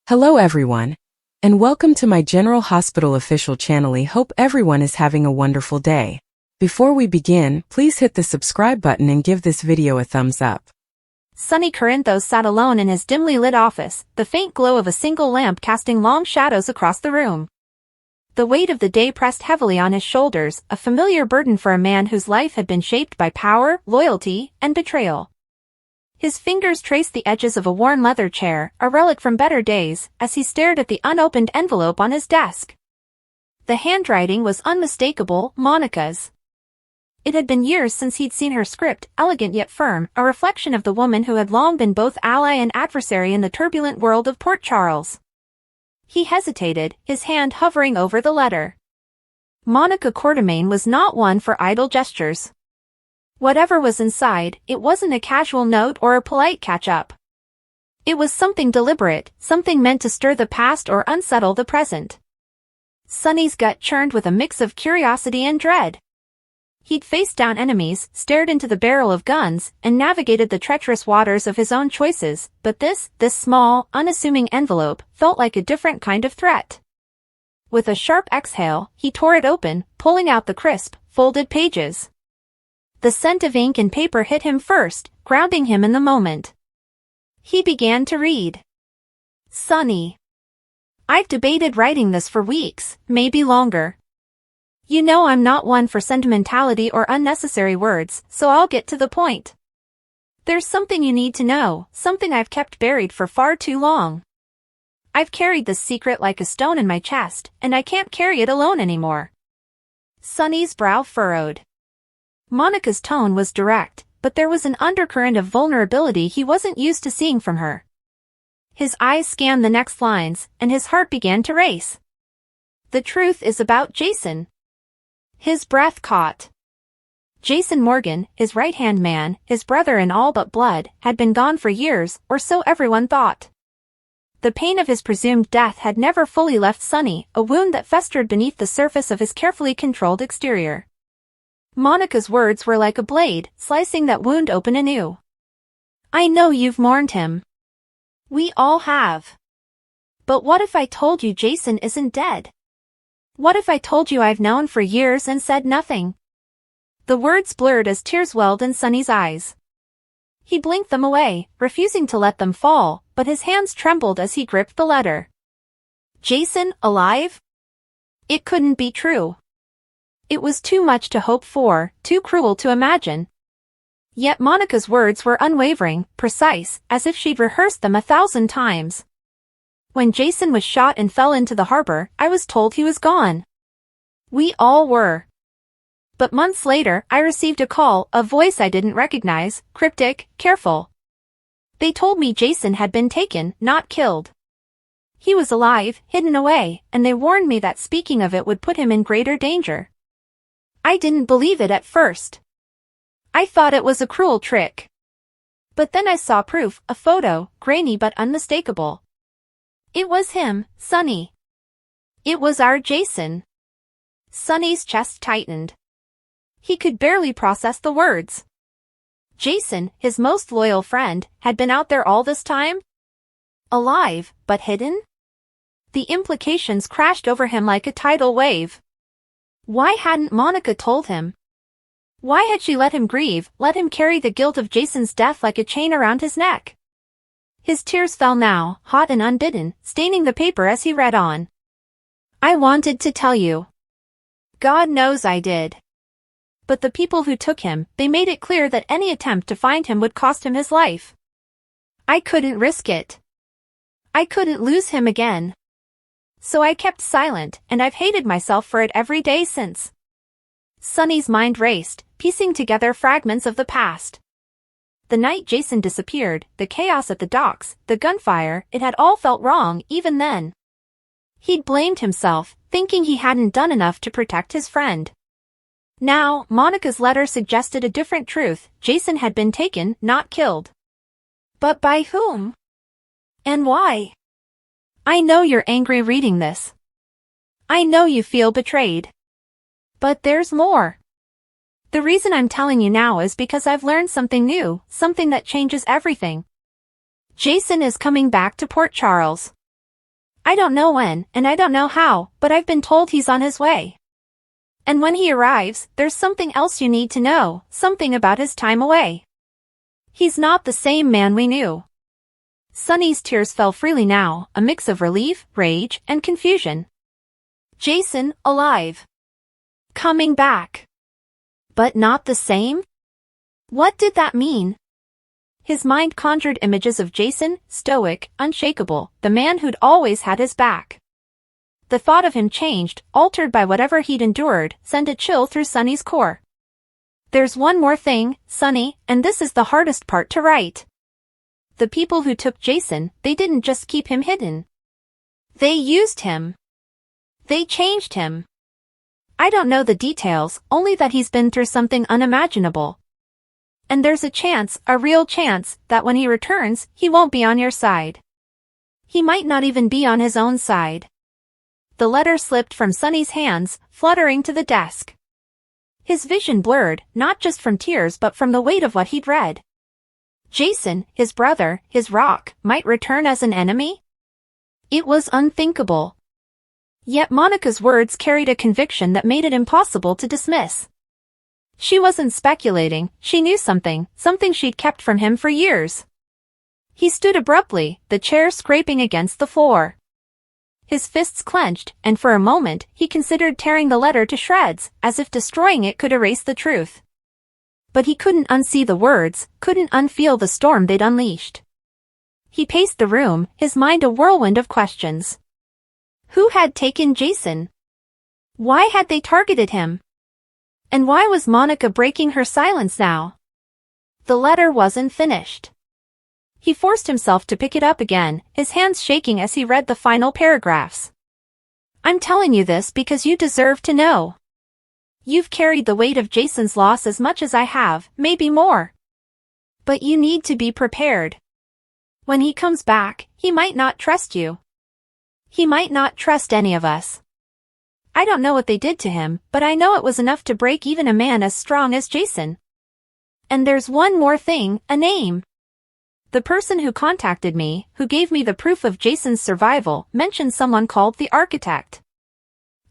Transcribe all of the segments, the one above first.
Hello everyone, and welcome to my General Hospital official channel. I hope everyone is having a wonderful day. Before we begin, please hit the subscribe button and give this video a thumbs up. Sonny Corinthos sat alone in his dimly lit office, the faint glow of a single lamp casting long shadows across the room. The weight of the day pressed heavily on his shoulders, a familiar burden for a man whose life had been shaped by power, loyalty, and betrayal. His fingers traced the edges of a worn leather chair, a relic from better days, as he stared at the unopened envelope on his desk. The handwriting was unmistakable, Monica's. It had been years since he'd seen her script, elegant yet firm, a reflection of the woman who had long been both ally and adversary in the turbulent world of Port Charles. He hesitated, his hand hovering over the letter. Monica Quartermain was not one for idle gestures. Whatever was inside, it wasn't a casual note or a polite catch-up. It was something deliberate, something meant to stir the past or unsettle the present. Sonny's gut churned with a mix of curiosity and dread. He'd faced down enemies, stared into the barrel of guns, and navigated the treacherous waters of his own choices, but this small, unassuming envelope felt like a different kind of threat. With a sharp exhale, he tore it open, pulling out the crisp, folded pages. The scent of ink and paper hit him first, grounding him in the moment. He began to read. Sonny. I've debated writing this for weeks, maybe longer. You know I'm not one for sentimentality or unnecessary words, so I'll get to the point. There's something you need to know, something I've kept buried for far too long. I've carried this secret like a stone in my chest, and I can't carry it alone anymore. Sonny's brow furrowed. Monica's tone was direct, but there was an undercurrent of vulnerability he wasn't used to seeing from her. His eyes scanned the next lines, and his heart began to race. The truth is about Jason. His breath caught. Jason Morgan, his right-hand man, his brother in all but blood, had been gone for years, or so everyone thought. The pain of his presumed death had never fully left Sonny, a wound that festered beneath the surface of his carefully controlled exterior. Monica's words were like a blade, slicing that wound open anew. I know you've mourned him. We all have. But what if I told you Jason isn't dead? What if I told you I've known for years and said nothing? The words blurred as tears welled in Sonny's eyes. He blinked them away, refusing to let them fall, but his hands trembled as he gripped the letter. Jason, alive? It couldn't be true. It was too much to hope for, too cruel to imagine. Yet Monica's words were unwavering, precise, as if she'd rehearsed them 1,000 times. When Jason was shot and fell into the harbor, I was told he was gone. We all were. But months later, I received a call, a voice I didn't recognize, cryptic, careful. They told me Jason had been taken, not killed. He was alive, hidden away, and they warned me that speaking of it would put him in greater danger. I didn't believe it at first. I thought it was a cruel trick. But then I saw proof, a photo, grainy but unmistakable. It was him, Sonny. It was our Jason. Sonny's chest tightened. He could barely process the words. Jason, his most loyal friend, had been out there all this time? Alive, but hidden? The implications crashed over him like a tidal wave. Why hadn't Monica told him? Why had she let him grieve, let him carry the guilt of Jason's death like a chain around his neck? His tears fell now, hot and unbidden, staining the paper as he read on. I wanted to tell you. God knows I did. But the people who took him, they made it clear that any attempt to find him would cost him his life. I couldn't risk it. I couldn't lose him again. So I kept silent, and I've hated myself for it every day since. Sonny's mind raced, piecing together fragments of the past. The night Jason disappeared, the chaos at the docks, the gunfire, it had all felt wrong, even then. He'd blamed himself, thinking he hadn't done enough to protect his friend. Now, Monica's letter suggested a different truth. Jason had been taken, not killed. But by whom? And why? I know you're angry reading this. I know you feel betrayed. But there's more. The reason I'm telling you now is because I've learned something new, something that changes everything. Jason is coming back to Port Charles. I don't know when, and I don't know how, but I've been told he's on his way. And when he arrives, there's something else you need to know, something about his time away. He's not the same man we knew." Sonny's tears fell freely now, a mix of relief, rage, and confusion. Jason, alive. Coming back. But not the same? What did that mean? His mind conjured images of Jason, stoic, unshakable, the man who'd always had his back. The thought of him changed, altered by whatever he'd endured, sent a chill through Sonny's core. "There's one more thing, Sonny, and this is the hardest part to write. The people who took Jason, they didn't just keep him hidden. They used him. They changed him. I don't know the details, only that he's been through something unimaginable. And there's a chance, a real chance, that when he returns, he won't be on your side. He might not even be on his own side." The letter slipped from Sonny's hands, fluttering to the desk. His vision blurred, not just from tears but from the weight of what he'd read. Jason, his brother, his rock, might return as an enemy? It was unthinkable. Yet Monica's words carried a conviction that made it impossible to dismiss. She wasn't speculating, she knew something she'd kept from him for years. He stood abruptly, the chair scraping against the floor. His fists clenched, and for a moment, he considered tearing the letter to shreds, as if destroying it could erase the truth. But he couldn't unsee the words, couldn't unfeel the storm they'd unleashed. He paced the room, his mind a whirlwind of questions. Who had taken Jason? Why had they targeted him? And why was Monica breaking her silence now? The letter wasn't finished. He forced himself to pick it up again, his hands shaking as he read the final paragraphs. "I'm telling you this because you deserve to know. You've carried the weight of Jason's loss as much as I have, maybe more. But you need to be prepared. When he comes back, he might not trust you. He might not trust any of us. I don't know what they did to him, but I know it was enough to break even a man as strong as Jason. And there's one more thing, a name. The person who contacted me, who gave me the proof of Jason's survival, mentioned someone called the Architect.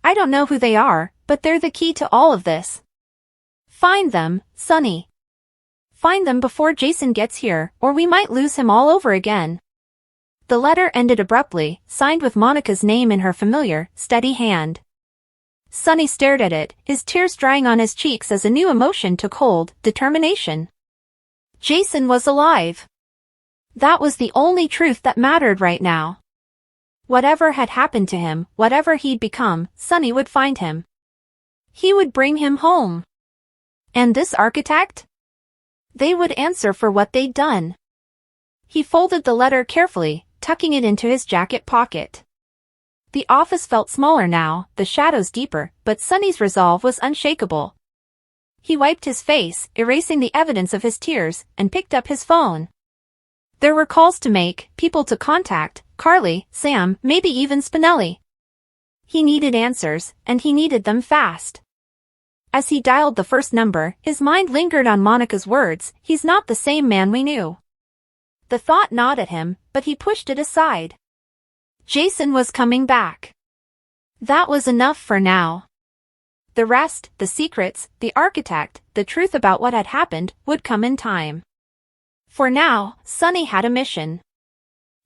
I don't know who they are, but they're the key to all of this. Find them, Sonny. Find them before Jason gets here, or we might lose him all over again." The letter ended abruptly, signed with Monica's name in her familiar, steady hand. Sonny stared at it, his tears drying on his cheeks as a new emotion took hold, determination. Jason was alive. That was the only truth that mattered right now. Whatever had happened to him, whatever he'd become, Sonny would find him. He would bring him home. And this Architect? They would answer for what they'd done. He folded the letter carefully, tucking it into his jacket pocket. The office felt smaller now, the shadows deeper, but Sonny's resolve was unshakable. He wiped his face, erasing the evidence of his tears, and picked up his phone. There were calls to make, people to contact, Carly, Sam, maybe even Spinelli. He needed answers, and he needed them fast. As he dialed the first number, his mind lingered on Monica's words, "He's not the same man we knew." The thought gnawed at him, but he pushed it aside. Jason was coming back. That was enough for now. The rest, the secrets, the Architect, the truth about what had happened, would come in time. For now, Sonny had a mission.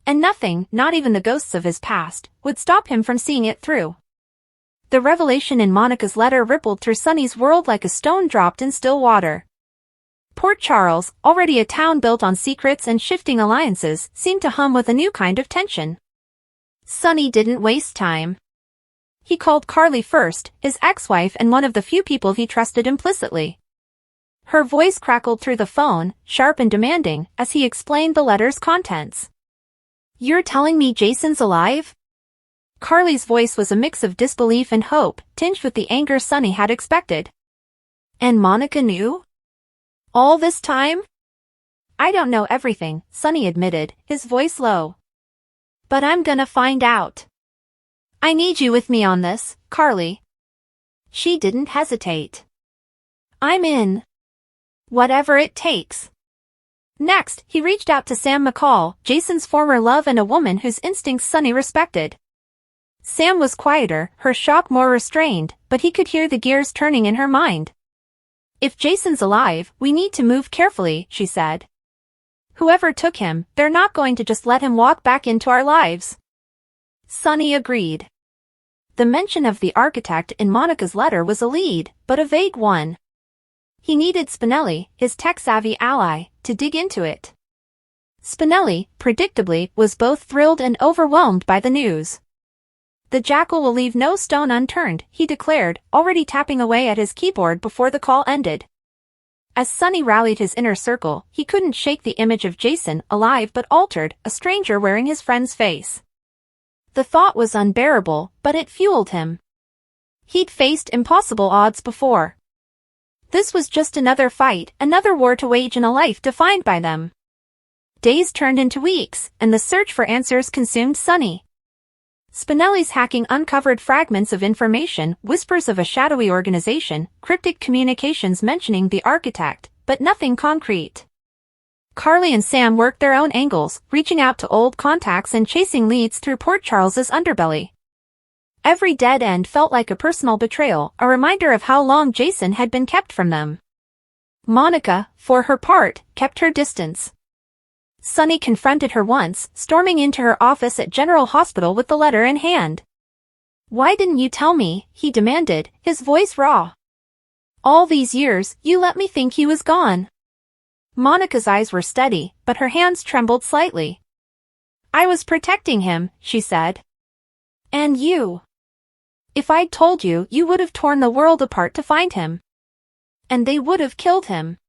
And nothing, not even the ghosts of his past, would stop him from seeing it through. The revelation in Monica's letter rippled through Sonny's world like a stone dropped in still water. Port Charles, already a town built on secrets and shifting alliances, seemed to hum with a new kind of tension. Sonny didn't waste time. He called Carly first, his ex-wife and one of the few people he trusted implicitly. Her voice crackled through the phone, sharp and demanding, as he explained the letter's contents. "You're telling me Jason's alive?" Carly's voice was a mix of disbelief and hope, tinged with the anger Sonny had expected. "And Monica knew? All this time?" "I don't know everything," Sonny admitted, his voice low. "But I'm gonna find out. I need you with me on this, Carly." She didn't hesitate. "I'm in. Whatever it takes." Next, he reached out to Sam McCall, Jason's former love and a woman whose instincts Sonny respected. Sam was quieter, her shock more restrained, but he could hear the gears turning in her mind. If Jason's alive, we need to move carefully, she said. Whoever took him, they're not going to just let him walk back into our lives. Sonny agreed. The mention of the architect in Monica's letter was a lead, but a vague one. He needed Spinelli, his tech-savvy ally, to dig into it. Spinelli, predictably, was both thrilled and overwhelmed by the news. The jackal will leave no stone unturned, he declared, already tapping away at his keyboard before the call ended. As Sonny rallied his inner circle, he couldn't shake the image of Jason, alive but altered, a stranger wearing his friend's face. The thought was unbearable, but it fueled him. He'd faced impossible odds before. This was just another fight, another war to wage in a life defined by them. Days turned into weeks, and the search for answers consumed Sonny. Spinelli's hacking uncovered fragments of information, whispers of a shadowy organization, cryptic communications mentioning the architect, but nothing concrete. Carly and Sam worked their own angles, reaching out to old contacts and chasing leads through Port Charles's underbelly. Every dead end felt like a personal betrayal, a reminder of how long Jason had been kept from them. Monica, for her part, kept her distance. Sonny confronted her once, storming into her office at General Hospital with the letter in hand. "Why didn't you tell me?" he demanded, his voice raw. "All these years, you let me think he was gone." Monica's eyes were steady, but her hands trembled slightly. "I was protecting him," she said. "And you? If I'd told you, you would have torn the world apart to find him. And they would have killed him."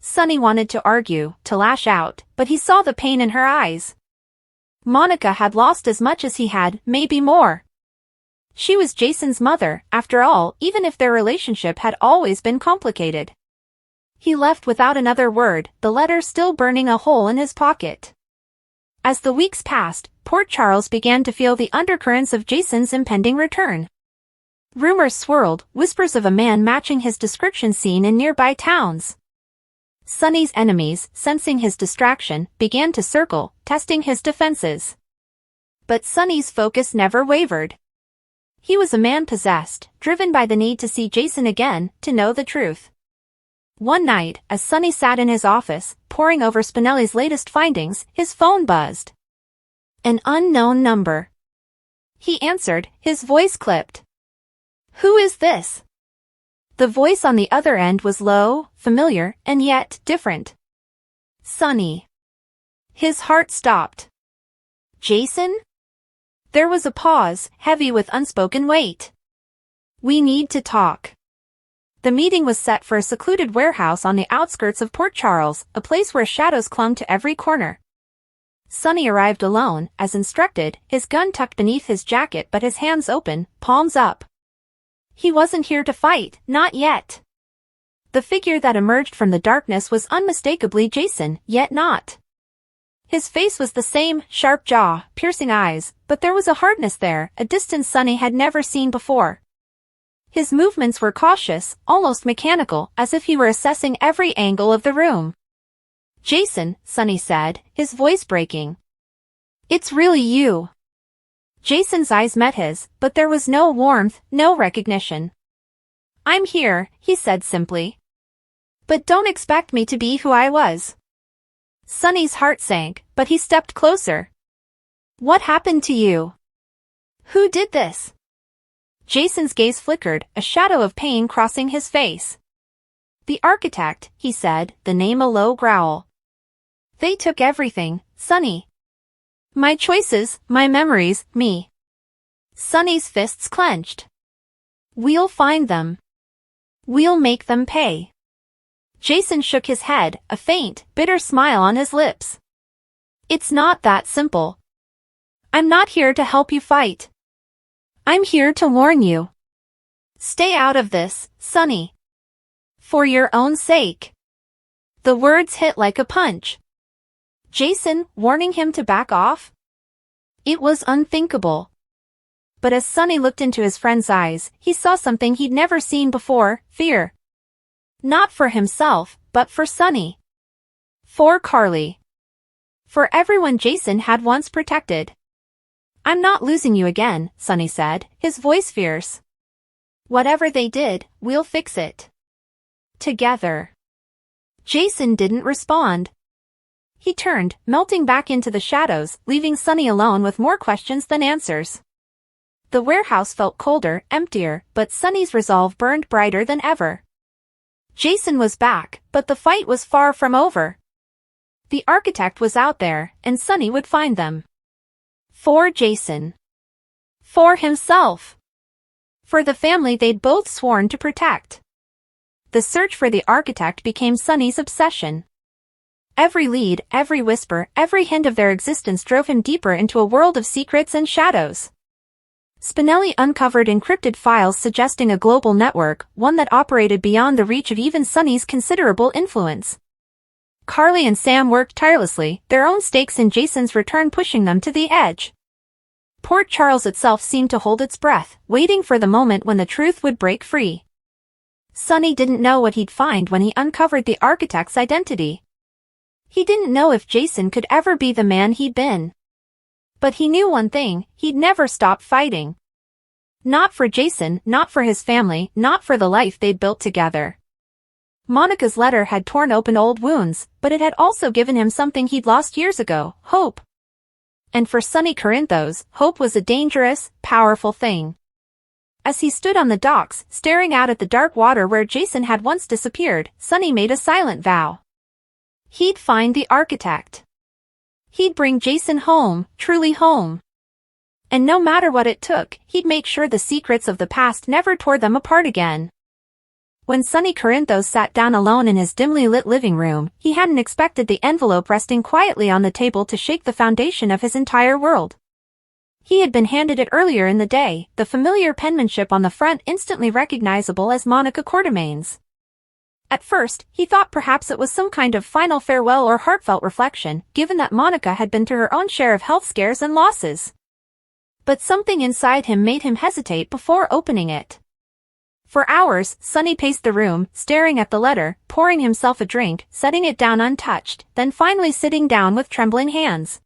Sonny wanted to argue, to lash out, but he saw the pain in her eyes. Monica had lost as much as he had, maybe more. She was Jason's mother, after all, even if their relationship had always been complicated. He left without another word, the letter still burning a hole in his pocket. As the weeks passed, Port Charles began to feel the undercurrents of Jason's impending return. Rumors swirled, whispers of a man matching his description seen in nearby towns. Sonny's enemies, sensing his distraction, began to circle, testing his defenses. But Sonny's focus never wavered. He was a man possessed, driven by the need to see Jason again, to know the truth. One night, as Sonny sat in his office, poring over Spinelli's latest findings, his phone buzzed. An unknown number. He answered, his voice clipped. "Who is this?" The voice on the other end was low, familiar, and yet different. Sonny. His heart stopped. "Jason?" There was a pause, heavy with unspoken weight. "We need to talk." The meeting was set for a secluded warehouse on the outskirts of Port Charles, a place where shadows clung to every corner. Sonny arrived alone, as instructed, his gun tucked beneath his jacket but his hands open, palms up. He wasn't here to fight, not yet. The figure that emerged from the darkness was unmistakably Jason, yet not. His face was the same, sharp jaw, piercing eyes, but there was a hardness there, a distance Sonny had never seen before. His movements were cautious, almost mechanical, as if he were assessing every angle of the room. "Jason," Sonny said, his voice breaking. "It's really you." Jason's eyes met his, but there was no warmth, no recognition. "I'm here," he said simply. "But don't expect me to be who I was." Sonny's heart sank, but he stepped closer. "What happened to you? Who did this?" Jason's gaze flickered, a shadow of pain crossing his face. "The architect," he said, the name a low growl. "They took everything, Sonny. My choices, my memories, me." Sonny's fists clenched. "We'll find them. We'll make them pay." Jason shook his head, a faint, bitter smile on his lips. "It's not that simple. I'm not here to help you fight. I'm here to warn you. Stay out of this, Sonny. For your own sake." The words hit like a punch. Jason, warning him to back off? It was unthinkable. But as Sonny looked into his friend's eyes, he saw something he'd never seen before, fear. Not for himself, but for Sonny. For Carly. For everyone Jason had once protected. I'm not losing you again, Sonny said, his voice fierce. Whatever they did, we'll fix it. Together. Jason didn't respond. He turned, melting back into the shadows, leaving Sonny alone with more questions than answers. The warehouse felt colder, emptier, but Sonny's resolve burned brighter than ever. Jason was back, but the fight was far from over. The architect was out there, and Sonny would find them. For Jason. For himself. For the family they'd both sworn to protect. The search for the architect became Sonny's obsession. Every lead, every whisper, every hint of their existence drove him deeper into a world of secrets and shadows. Spinelli uncovered encrypted files suggesting a global network, one that operated beyond the reach of even Sonny's considerable influence. Carly and Sam worked tirelessly, their own stakes in Jason's return pushing them to the edge. Port Charles itself seemed to hold its breath, waiting for the moment when the truth would break free. Sonny didn't know what he'd find when he uncovered the architect's identity. He didn't know if Jason could ever be the man he'd been. But he knew one thing, he'd never stop fighting. Not for Jason, not for his family, not for the life they'd built together. Monica's letter had torn open old wounds, but it had also given him something he'd lost years ago, hope. And for Sonny Corinthos, hope was a dangerous, powerful thing. As he stood on the docks, staring out at the dark water where Jason had once disappeared, Sonny made a silent vow. He'd find the architect. He'd bring Jason home, truly home. And no matter what it took, he'd make sure the secrets of the past never tore them apart again. When Sonny Corinthos sat down alone in his dimly lit living room, he hadn't expected the envelope resting quietly on the table to shake the foundation of his entire world. He had been handed it earlier in the day, the familiar penmanship on the front instantly recognizable as Monica Quartermain's. At first, he thought perhaps it was some kind of final farewell or heartfelt reflection, given that Monica had been through her own share of health scares and losses. But something inside him made him hesitate before opening it. For hours, Sonny paced the room, staring at the letter, pouring himself a drink, setting it down untouched, then finally sitting down with trembling hands.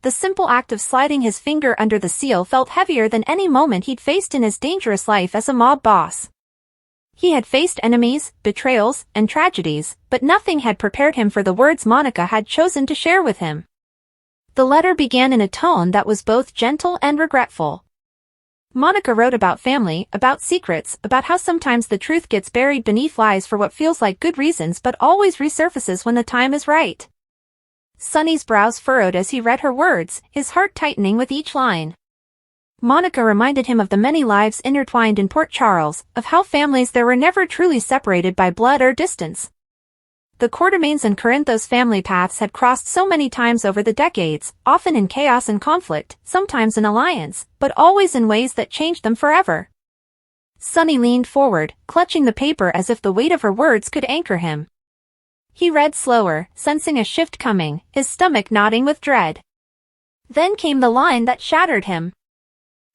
The simple act of sliding his finger under the seal felt heavier than any moment he'd faced in his dangerous life as a mob boss. He had faced enemies, betrayals, and tragedies, but nothing had prepared him for the words Monica had chosen to share with him. The letter began in a tone that was both gentle and regretful. Monica wrote about family, about secrets, about how sometimes the truth gets buried beneath lies for what feels like good reasons but always resurfaces when the time is right. Sonny's brows furrowed as he read her words, his heart tightening with each line. Monica reminded him of the many lives intertwined in Port Charles, of how families there were never truly separated by blood or distance. The Quartermains and Corinthos family paths had crossed so many times over the decades, often in chaos and conflict, sometimes in alliance, but always in ways that changed them forever. Sonny leaned forward, clutching the paper as if the weight of her words could anchor him. He read slower, sensing a shift coming, his stomach knotting with dread. Then came the line that shattered him.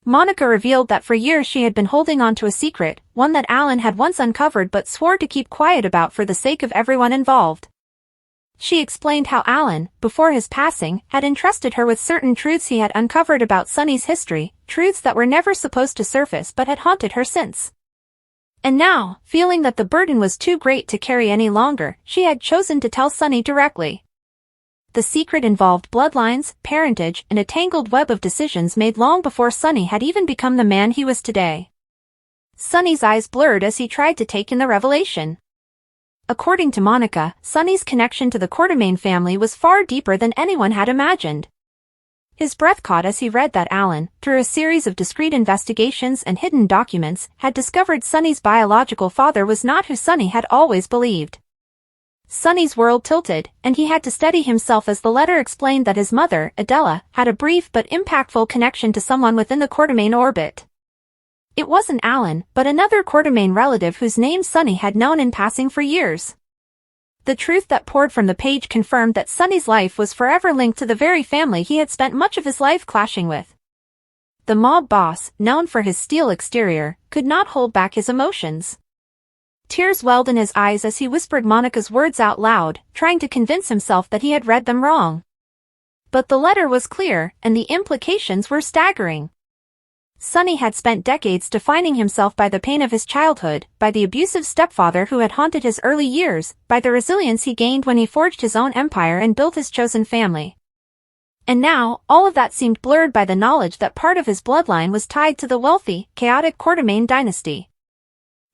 Monica revealed that for years she had been holding on to a secret, one that Alan had once uncovered but swore to keep quiet about for the sake of everyone involved. She explained how Alan, before his passing, had entrusted her with certain truths he had uncovered about Sonny's history, truths that were never supposed to surface but had haunted her since. And now, feeling that the burden was too great to carry any longer, she had chosen to tell Sonny directly. The secret involved bloodlines, parentage, and a tangled web of decisions made long before Sonny had even become the man he was today. Sonny's eyes blurred as he tried to take in the revelation. According to Monica, Sonny's connection to the Quartermain family was far deeper than anyone had imagined. His breath caught as he read that Alan, through a series of discreet investigations and hidden documents, had discovered Sonny's biological father was not who Sonny had always believed. Sonny's world tilted, and he had to steady himself as the letter explained that his mother, Adela, had a brief but impactful connection to someone within the Quartermain orbit. It wasn't Alan, but another Quartermain relative whose name Sonny had known in passing for years. The truth that poured from the page confirmed that Sonny's life was forever linked to the very family he had spent much of his life clashing with. The mob boss, known for his steel exterior, could not hold back his emotions. Tears welled in his eyes as he whispered Monica's words out loud, trying to convince himself that he had read them wrong. But the letter was clear, and the implications were staggering. Sonny had spent decades defining himself by the pain of his childhood, by the abusive stepfather who had haunted his early years, by the resilience he gained when he forged his own empire and built his chosen family. And now, all of that seemed blurred by the knowledge that part of his bloodline was tied to the wealthy, chaotic Quartermain dynasty.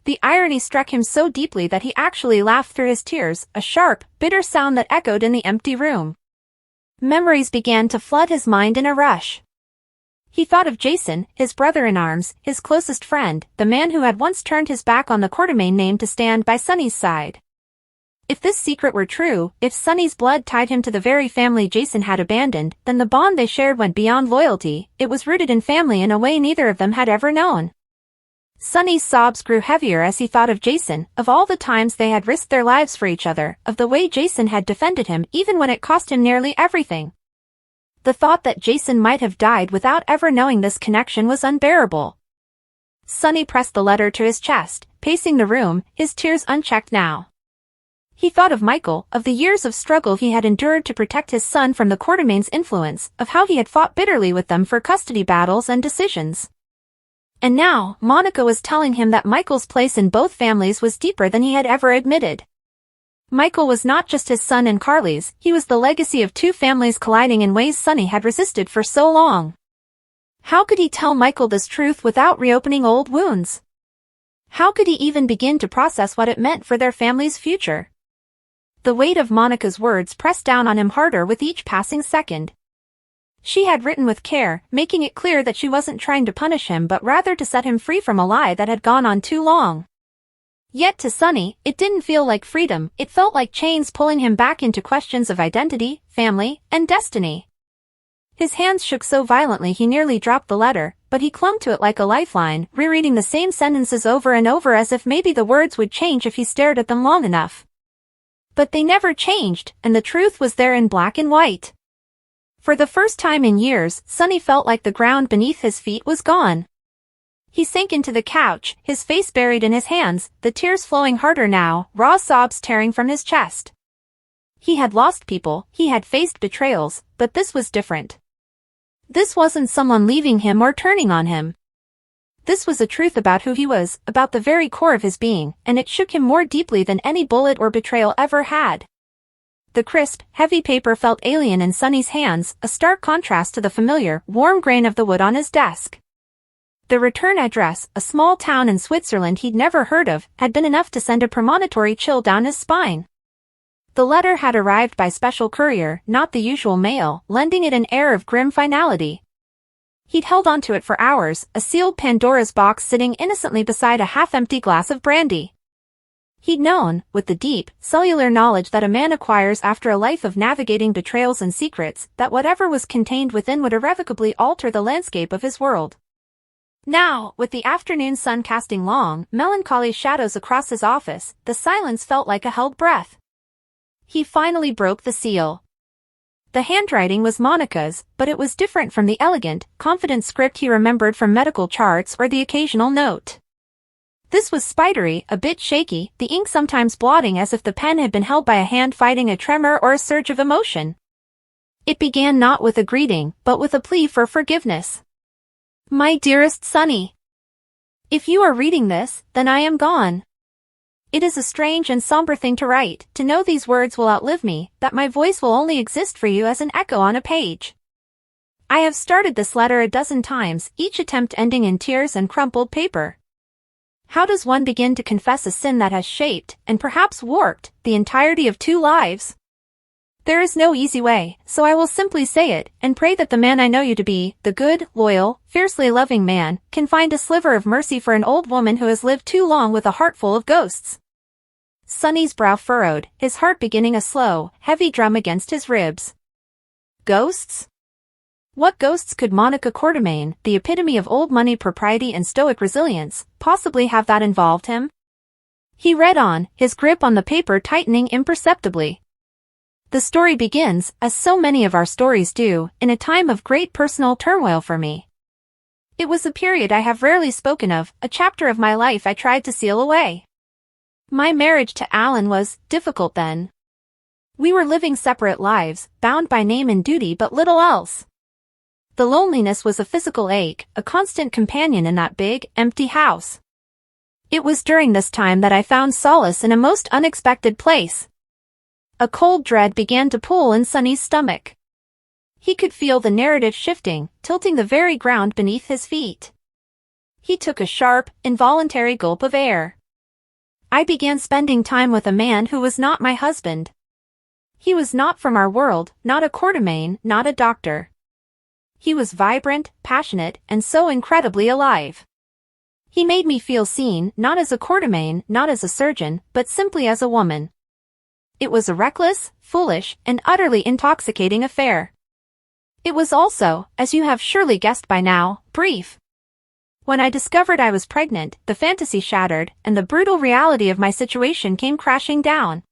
The irony struck him so deeply that he actually laughed through his tears, a sharp, bitter sound that echoed in the empty room. Memories began to flood his mind in a rush. He thought of Jason, his brother-in-arms, his closest friend, the man who had once turned his back on the Quartermain name to stand by Sonny's side. If this secret were true, if Sonny's blood tied him to the very family Jason had abandoned, then the bond they shared went beyond loyalty. It was rooted in family in a way neither of them had ever known. Sonny's sobs grew heavier as he thought of Jason, of all the times they had risked their lives for each other, of the way Jason had defended him even when it cost him nearly everything. The thought that Jason might have died without ever knowing this connection was unbearable. Sonny pressed the letter to his chest, pacing the room, his tears unchecked now. He thought of Michael, of the years of struggle he had endured to protect his son from the Quartermain's influence, of how he had fought bitterly with them for custody battles and decisions. And now, Monica was telling him that Michael's place in both families was deeper than he had ever admitted. Michael was not just his son and Carly's, he was the legacy of two families colliding in ways Sonny had resisted for so long. How could he tell Michael this truth without reopening old wounds? How could he even begin to process what it meant for their family's future? The weight of Monica's words pressed down on him harder with each passing second. She had written with care, making it clear that she wasn't trying to punish him but rather to set him free from a lie that had gone on too long. Yet to Sonny, it didn't feel like freedom, it felt like chains pulling him back into questions of identity, family, and destiny. His hands shook so violently he nearly dropped the letter, but he clung to it like a lifeline, rereading the same sentences over and over as if maybe the words would change if he stared at them long enough. But they never changed, and the truth was there in black and white. For the first time in years, Sonny felt like the ground beneath his feet was gone. He sank into the couch, his face buried in his hands, the tears flowing harder now, raw sobs tearing from his chest. He had lost people, he had faced betrayals, but this was different. This wasn't someone leaving him or turning on him. This was a truth about who he was, about the very core of his being, and it shook him more deeply than any bullet or betrayal ever had. The crisp, heavy paper felt alien in Sonny's hands, a stark contrast to the familiar, warm grain of the wood on his desk. The return address, a small town in Switzerland he'd never heard of, had been enough to send a premonitory chill down his spine. The letter had arrived by special courier, not the usual mail, lending it an air of grim finality. He'd held onto it for hours, a sealed Pandora's box sitting innocently beside a half-empty glass of brandy. He'd known, with the deep, cellular knowledge that a man acquires after a life of navigating betrayals and secrets, that whatever was contained within would irrevocably alter the landscape of his world. Now, with the afternoon sun casting long, melancholy shadows across his office, the silence felt like a held breath. He finally broke the seal. The handwriting was Monica's, but it was different from the elegant, confident script he remembered from medical charts or the occasional note. This was spidery, a bit shaky, the ink sometimes blotting as if the pen had been held by a hand fighting a tremor or a surge of emotion. It began not with a greeting, but with a plea for forgiveness. My dearest Sonny. If you are reading this, then I am gone. It is a strange and somber thing to write, to know these words will outlive me, that my voice will only exist for you as an echo on a page. I have started this letter a dozen times, each attempt ending in tears and crumpled paper. How does one begin to confess a sin that has shaped, and perhaps warped, the entirety of two lives? There is no easy way, so I will simply say it, and pray that the man I know you to be, the good, loyal, fiercely loving man, can find a sliver of mercy for an old woman who has lived too long with a heart full of ghosts. Sonny's brow furrowed, his heart beginning a slow, heavy drum against his ribs. Ghosts? What ghosts could Monica Quartermain, the epitome of old money propriety and stoic resilience, possibly have that involved him? He read on, his grip on the paper tightening imperceptibly. The story begins, as so many of our stories do, in a time of great personal turmoil for me. It was a period I have rarely spoken of, a chapter of my life I tried to seal away. My marriage to Alan was difficult then. We were living separate lives, bound by name and duty but little else. The loneliness was a physical ache, a constant companion in that big, empty house. It was during this time that I found solace in a most unexpected place. A cold dread began to pull in Sonny's stomach. He could feel the narrative shifting, tilting the very ground beneath his feet. He took a sharp, involuntary gulp of air. I began spending time with a man who was not my husband. He was not from our world, not a quartermain, not a doctor. He was vibrant, passionate, and so incredibly alive. He made me feel seen, not as a quartermain, not as a surgeon, but simply as a woman. It was a reckless, foolish, and utterly intoxicating affair. It was also, as you have surely guessed by now, brief. When I discovered I was pregnant, the fantasy shattered, and the brutal reality of my situation came crashing down.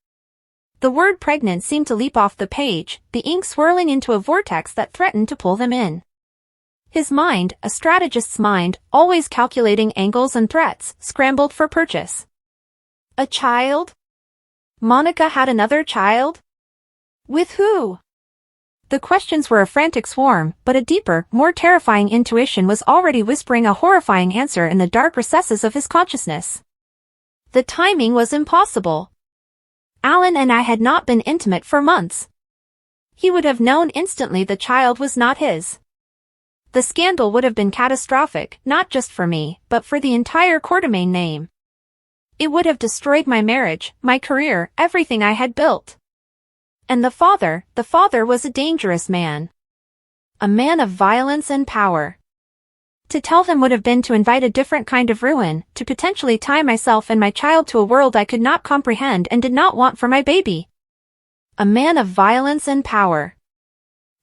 The word pregnant seemed to leap off the page, the ink swirling into a vortex that threatened to pull them in. His mind, a strategist's mind, always calculating angles and threats, scrambled for purchase. A child? Monica had another child? With who? The questions were a frantic swarm, but a deeper, more terrifying intuition was already whispering a horrifying answer in the dark recesses of his consciousness. The timing was impossible. Alan and I had not been intimate for months. He would have known instantly the child was not his. The scandal would have been catastrophic, not just for me, but for the entire Quartermain name. It would have destroyed my marriage, my career, everything I had built. And the father was a dangerous man. A man of violence and power. To tell him would have been to invite a different kind of ruin, to potentially tie myself and my child to a world I could not comprehend and did not want for my baby. A man of violence and power.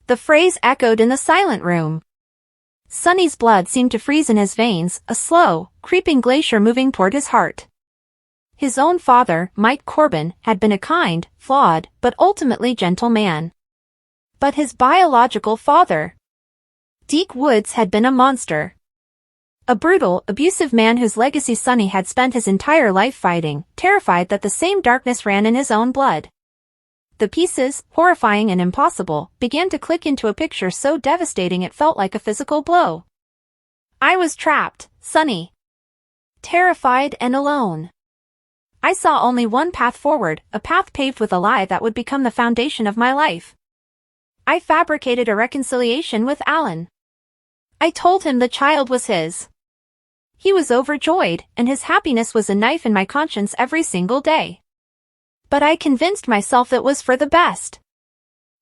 The phrase echoed in the silent room. Sonny's blood seemed to freeze in his veins, a slow, creeping glacier moving toward his heart. His own father, Mike Corbin, had been a kind, flawed, but ultimately gentle man. But his biological father, Deke Woods, had been a monster. A brutal, abusive man whose legacy Sonny had spent his entire life fighting, terrified that the same darkness ran in his own blood. The pieces, horrifying and impossible, began to click into a picture so devastating it felt like a physical blow. I was trapped, Sonny. Terrified and alone. I saw only one path forward, a path paved with a lie that would become the foundation of my life. I fabricated a reconciliation with Alan. I told him the child was his. He was overjoyed, and his happiness was a knife in my conscience every single day. But I convinced myself it was for the best.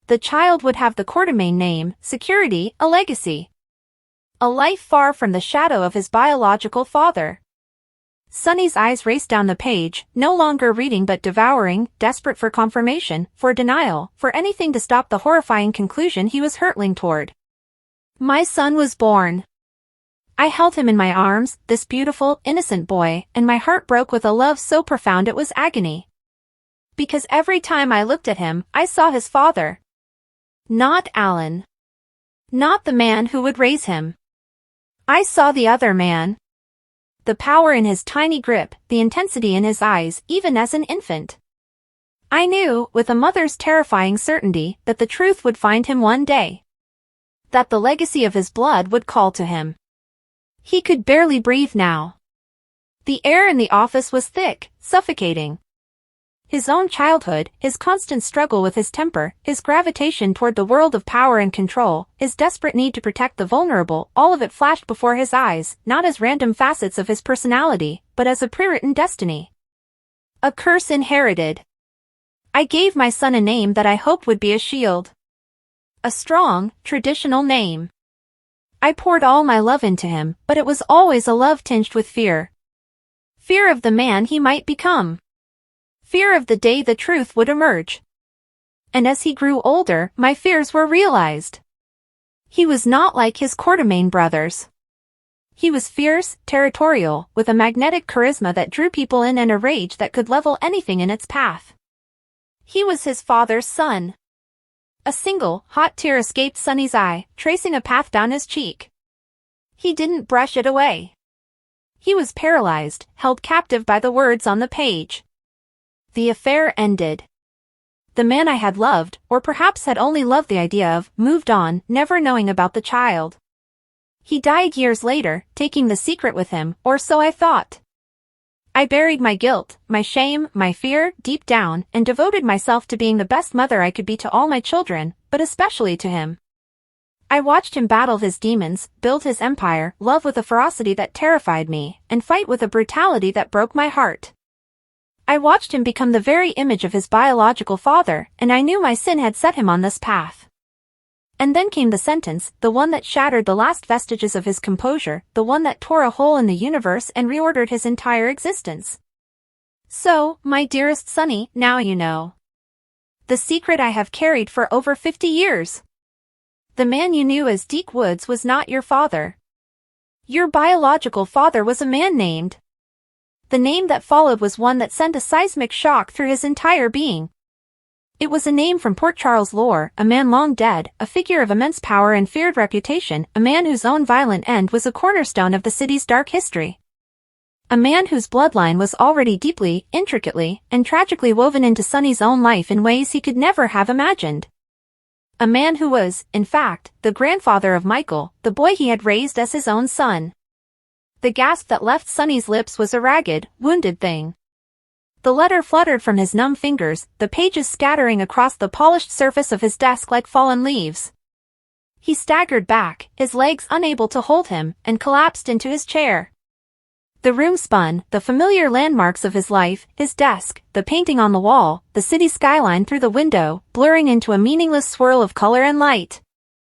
The child would have the Quartermain name, security, a legacy. A life far from the shadow of his biological father. Sonny's eyes raced down the page, no longer reading but devouring, desperate for confirmation, for denial, for anything to stop the horrifying conclusion he was hurtling toward. My son was born. I held him in my arms, this beautiful, innocent boy, and my heart broke with a love so profound it was agony. Because every time I looked at him, I saw his father. Not Alan. Not the man who would raise him. I saw the other man. The power in his tiny grip, the intensity in his eyes, even as an infant. I knew, with a mother's terrifying certainty, that the truth would find him one day. That the legacy of his blood would call to him. He could barely breathe now. The air in the office was thick, suffocating. His own childhood, his constant struggle with his temper, his gravitation toward the world of power and control, his desperate need to protect the vulnerable, all of it flashed before his eyes, not as random facets of his personality, but as a pre-written destiny. A curse inherited. I gave my son a name that I hoped would be a shield. A strong, traditional name. I poured all my love into him, but it was always a love tinged with fear. Fear of the man he might become. Fear of the day the truth would emerge. And as he grew older, my fears were realized. He was not like his Quartermain brothers. He was fierce, territorial, with a magnetic charisma that drew people in and a rage that could level anything in its path. He was his father's son. A single, hot tear escaped Sonny's eye, tracing a path down his cheek. He didn't brush it away. He was paralyzed, held captive by the words on the page. The affair ended. the man I had loved, or perhaps had only loved the idea of, moved on, never knowing about the child. He died years later, taking the secret with him, or so I thought. I buried my guilt, my shame, my fear, deep down, and devoted myself to being the best mother I could be to all my children, but especially to him. I watched him battle his demons, build his empire, love with a ferocity that terrified me, and fight with a brutality that broke my heart. I watched him become the very image of his biological father, and I knew my sin had set him on this path. And then came the sentence, the one that shattered the last vestiges of his composure, the one that tore a hole in the universe and reordered his entire existence. So, my dearest Sonny, now you know. The secret I have carried for over 50 years. The man you knew as Deke Woods was not your father. Your biological father was a man named. The name that followed was one that sent a seismic shock through his entire being. It was a name from Port Charles lore, a man long dead, a figure of immense power and feared reputation, a man whose own violent end was a cornerstone of the city's dark history. A man whose bloodline was already deeply, intricately, and tragically woven into Sonny's own life in ways he could never have imagined. A man who was, in fact, the grandfather of Michael, the boy he had raised as his own son. The gasp that left Sonny's lips was a ragged, wounded thing. The letter fluttered from his numb fingers, the pages scattering across the polished surface of his desk like fallen leaves. He staggered back, his legs unable to hold him, and collapsed into his chair. The room spun, the familiar landmarks of his life, his desk, the painting on the wall, the city skyline through the window, blurring into a meaningless swirl of color and light.